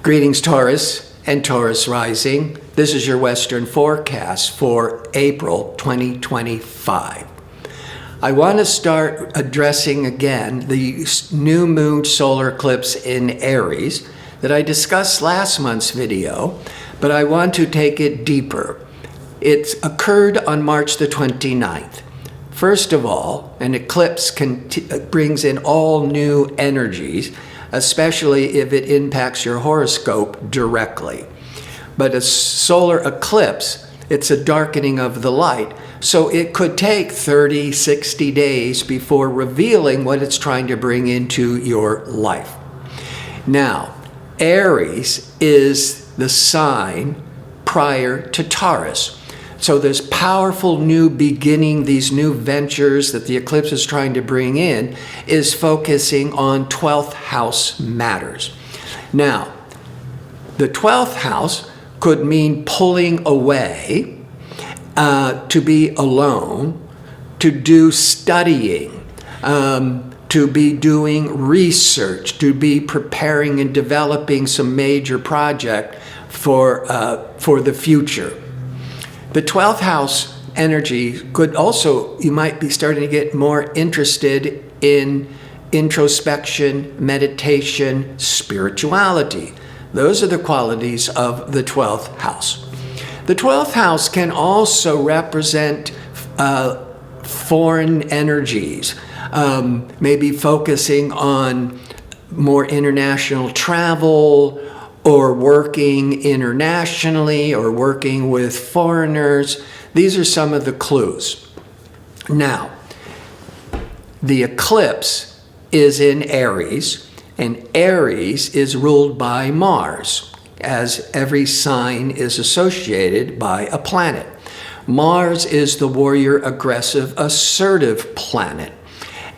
Greetings, Taurus and Taurus rising. This is your Western forecast for April 2025. I want to start addressing again the new moon solar eclipse in Aries that I discussed last month's video, but I want to take it deeper. It occurred on March the 29th. First of all, an eclipse brings in all new energies, especially if it impacts your horoscope directly. But a solar eclipse, it's a darkening of the light, so it could take 30, 60 days before revealing what it's trying to bring into your life. Now, Aries is the sign prior to Taurus. So this powerful new beginning, these new ventures that the eclipse is trying to bring in, is focusing on 12th house matters. Now, the 12th house could mean pulling away, to be alone, to do studying, to be doing research, to be preparing and developing some major project for the future. The 12th house energy could also, you might be starting to get more interested in introspection, meditation, spirituality. Those are the qualities of the 12th house. The 12th house can also represent foreign energies, maybe focusing on more international travel, or working internationally, or working with foreigners. These are some of the clues. Now, the eclipse is in Aries, and Aries is ruled by Mars, as every sign is associated by a planet. Mars is the warrior, aggressive, assertive planet.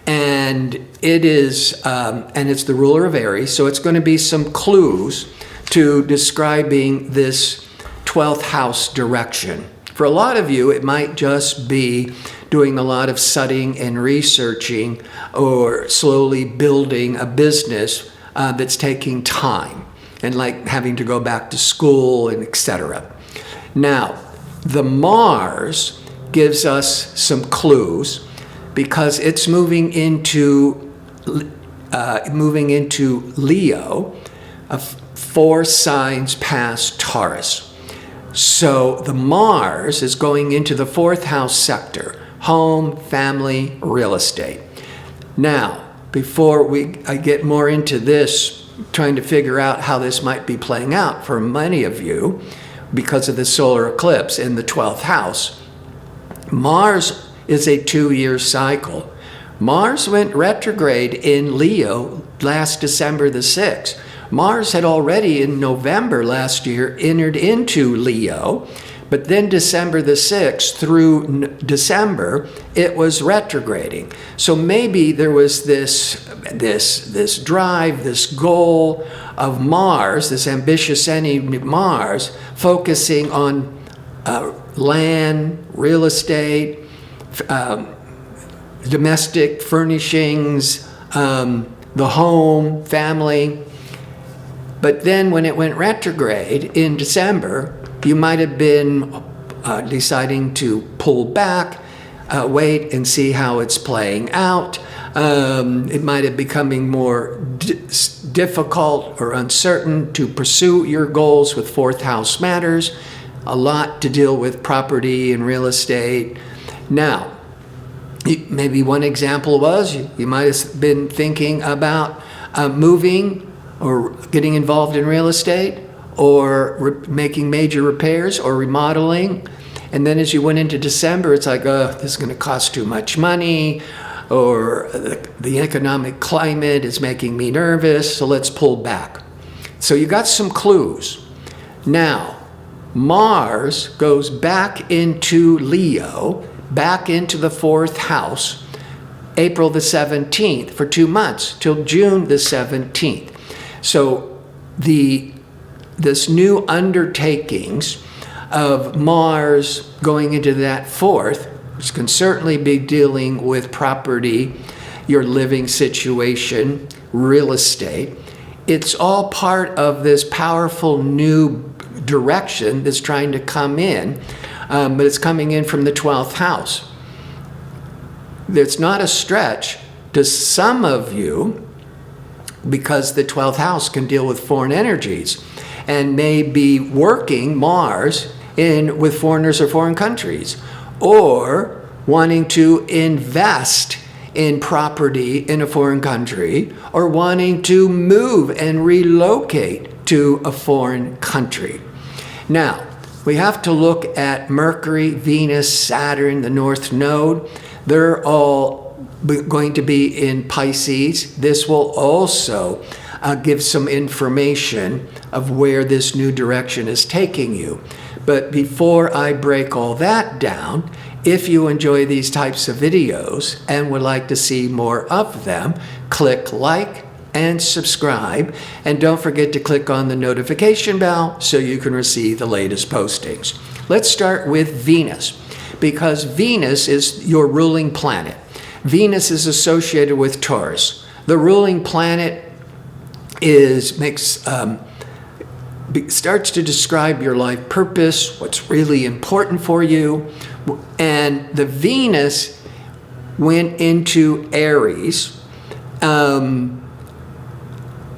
And it is, and it's the ruler of Aries, so it's going to be some clues to describing this 12th house direction. For a lot of you, it might just be doing a lot of studying and researching, or slowly building a business that's taking time, and like having to go back to school and etc. Now, the Mars gives us some clues because it's moving into Leo, 4 signs past Taurus. So the Mars is going into the 4th house sector, home, family, real estate. Now, before I get more into this, trying to figure out how this might be playing out for many of you because of the solar eclipse in the 12th house, Mars is a 2-year cycle. Mars went retrograde in Leo last December the 6th. Mars had already in November last year entered into Leo, but then December the 6th through December, it was retrograding. So maybe there was this drive, this goal of Mars, this ambitious Mars, focusing on land, real estate, domestic furnishings, the home, family. But then when it went retrograde in December, you might have been deciding to pull back, wait and see how it's playing out. It might have becoming more difficult or uncertain to pursue your goals with 4th house matters, a lot to deal with property and real estate. Now, maybe one example was you might have been thinking about moving or getting involved in real estate, or making major repairs or remodeling. And then as you went into December, it's like, this is going to cost too much money, or the economic climate is making me nervous, so let's pull back. So you got some clues. Now, Mars goes back into Leo, back into the 4th house, April the 17th for 2 months, till June the 17th. So this new undertakings of Mars going into that 4th, which can certainly be dealing with property, your living situation, real estate, it's all part of this powerful new direction that's trying to come in, but it's coming in from the 12th house. It's not a stretch to some of you, because the 12th house can deal with foreign energies and may be working Mars with foreigners or foreign countries, or wanting to invest in property in a foreign country, or wanting to move and relocate to a foreign country. Now, we have to look at Mercury, Venus, Saturn, the North Node. They're all going to be in Pisces. This will also give some information of where this new direction is taking you. But before I break all that down, if you enjoy these types of videos and would like to see more of them, click like and subscribe. And don't forget to click on the notification bell so you can receive the latest postings. Let's start with Venus, because Venus is your ruling planet. Venus is associated with Taurus. The ruling planet starts to describe your life purpose, what's really important for you. And the Venus went into Aries in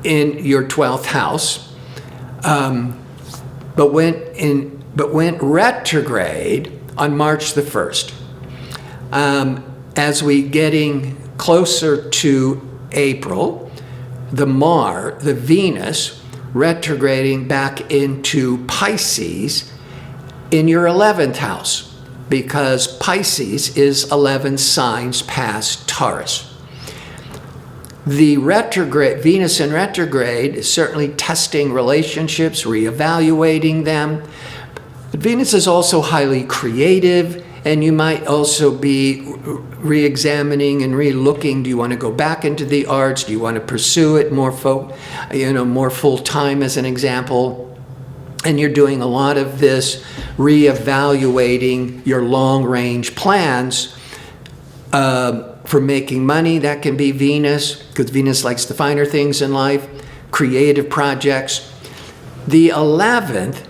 your 12th house, but went retrograde on March the 1st. As we getting closer to April, the Venus retrograding back into Pisces in your 11th house, because Pisces is 11 signs past Taurus. The Venus in retrograde is certainly testing relationships, reevaluating them. But Venus is also highly creative, and you might also be re-examining and re-looking. Do you want to go back into the arts? Do you want to pursue it more full-time, as an example? And you're doing a lot of this re-evaluating your long-range plans for making money. That can be Venus, because Venus likes the finer things in life, creative projects. The 11th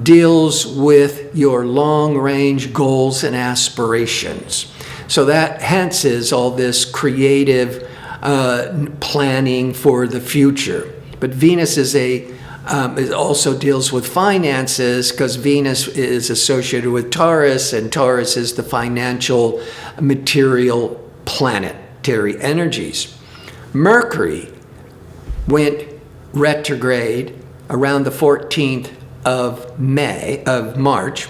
deals with your long-range goals and aspirations. So that hence is all this creative planning for the future. But Venus it also deals with finances, because Venus is associated with Taurus, and Taurus is the financial, material, planetary energies. Mercury went retrograde around the 14th of March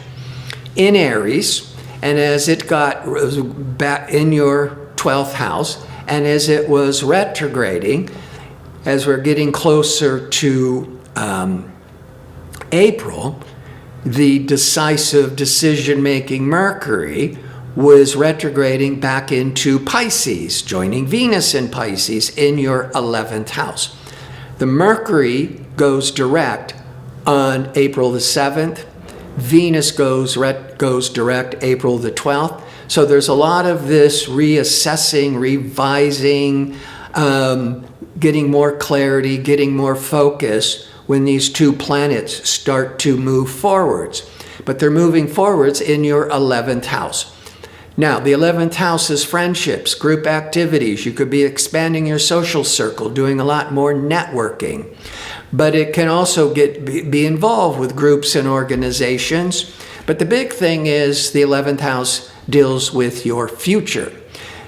in Aries, and as it was back in your 12th house, and as it was retrograding, as we're getting closer to April, the decisive decision-making Mercury was retrograding back into Pisces, joining Venus in Pisces in your 11th house. The Mercury goes direct on April the 7th. Venus goes direct April the 12th. So there's a lot of this reassessing, revising, getting more clarity, getting more focus when these two planets start to move forwards. But they're moving forwards in your 11th house. Now, the 11th house is friendships, group activities. You could be expanding your social circle, doing a lot more networking. But it can also be involved with groups and organizations. But the big thing is the 11th house deals with your future.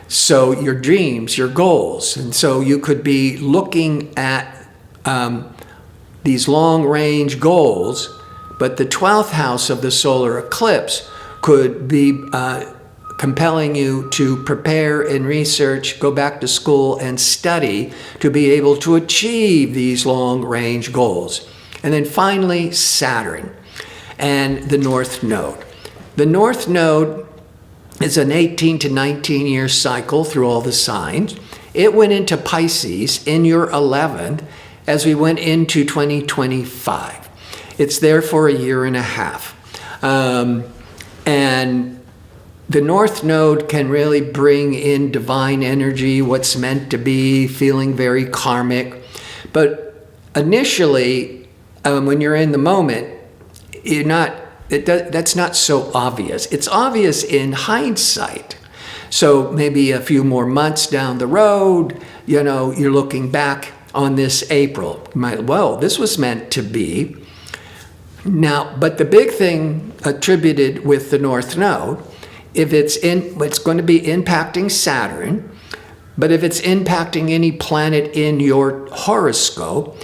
So your dreams, your goals. And so you could be looking at these long-range goals, but the 12th house of the solar eclipse could be compelling you to prepare and research, go back to school and study to be able to achieve these long-range goals. And then finally, Saturn and the North Node. The North Node is an 18 to 19 year cycle through all the signs. It went into Pisces in your 11th as we went into 2025. It's there for a year and a half. And the North Node can really bring in divine energy, what's meant to be, feeling very karmic. But initially, when you're in the moment, that's not so obvious. It's obvious in hindsight. So maybe a few more months down the road, you're looking back on this April. Well, this was meant to be. Now, but the big thing attributed with the North Node, it's going to be impacting Saturn, but if it's impacting any planet in your horoscope,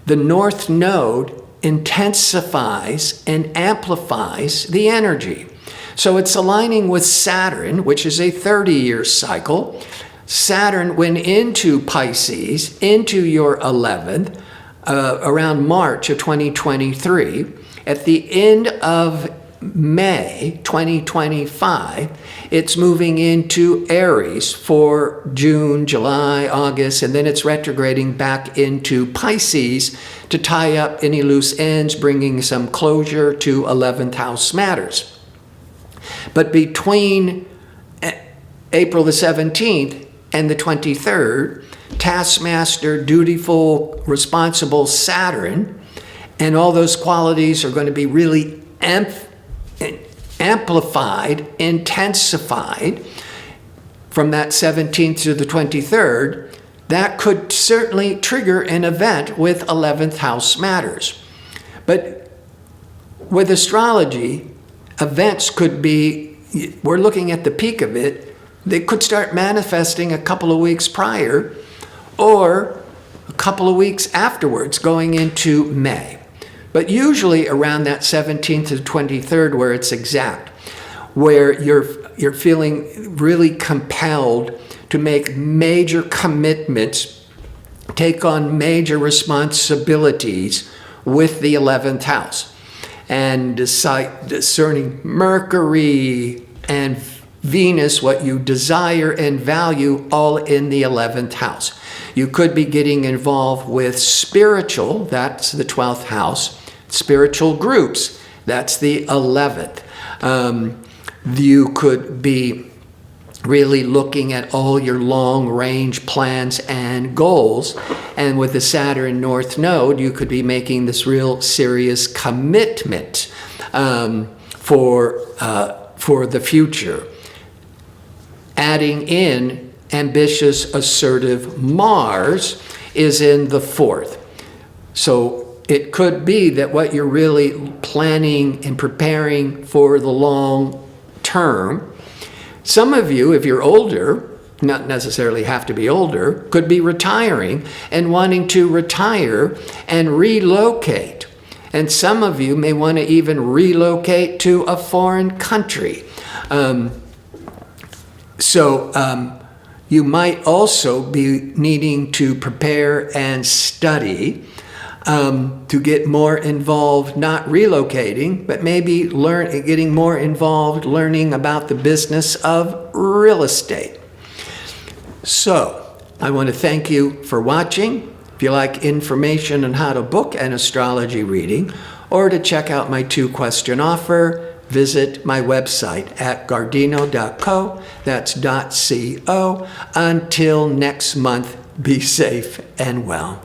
the North Node intensifies and amplifies the energy. So it's aligning with Saturn, which is a 30-year cycle. Saturn went into Pisces, into your 11th, around March of 2023. At the end of May 2025, it's moving into Aries for June, July, August, and then it's retrograding back into Pisces to tie up any loose ends, bringing some closure to 11th house matters. But between April the 17th and the 23rd, taskmaster, dutiful, responsible Saturn, and all those qualities are going to be really amplified, intensified from that 17th to the 23rd. That could certainly trigger an event with 11th house matters. But with astrology, events could be, we're looking at the peak of it, they could start manifesting a couple of weeks prior or a couple of weeks afterwards going into May. But usually around that 17th to 23rd where it's exact, where you're feeling really compelled to make major commitments, take on major responsibilities with the 11th house. And discerning Mercury and Venus, what you desire and value, all in the 11th house. You could be getting involved with spiritual, that's the 12th house, spiritual groups, that's the 11th. You could be really looking at all your long-range plans and goals. And with the Saturn North Node, you could be making this real serious commitment for the future. Adding in ambitious, assertive Mars is in the 4th. So it could be that what you're really planning and preparing for the long term. Some of you, if you're older, not necessarily have to be older, could be retiring and wanting to retire and relocate. And some of you may want to even relocate to a foreign country. You might also be needing to prepare and study to get more involved, not relocating, but maybe getting more involved, learning about the business of real estate. So, I want to thank you for watching. If you like information on how to book an astrology reading or to check out my 2-question offer, visit my website at gardino.co. That's .co. Until next month, be safe and well.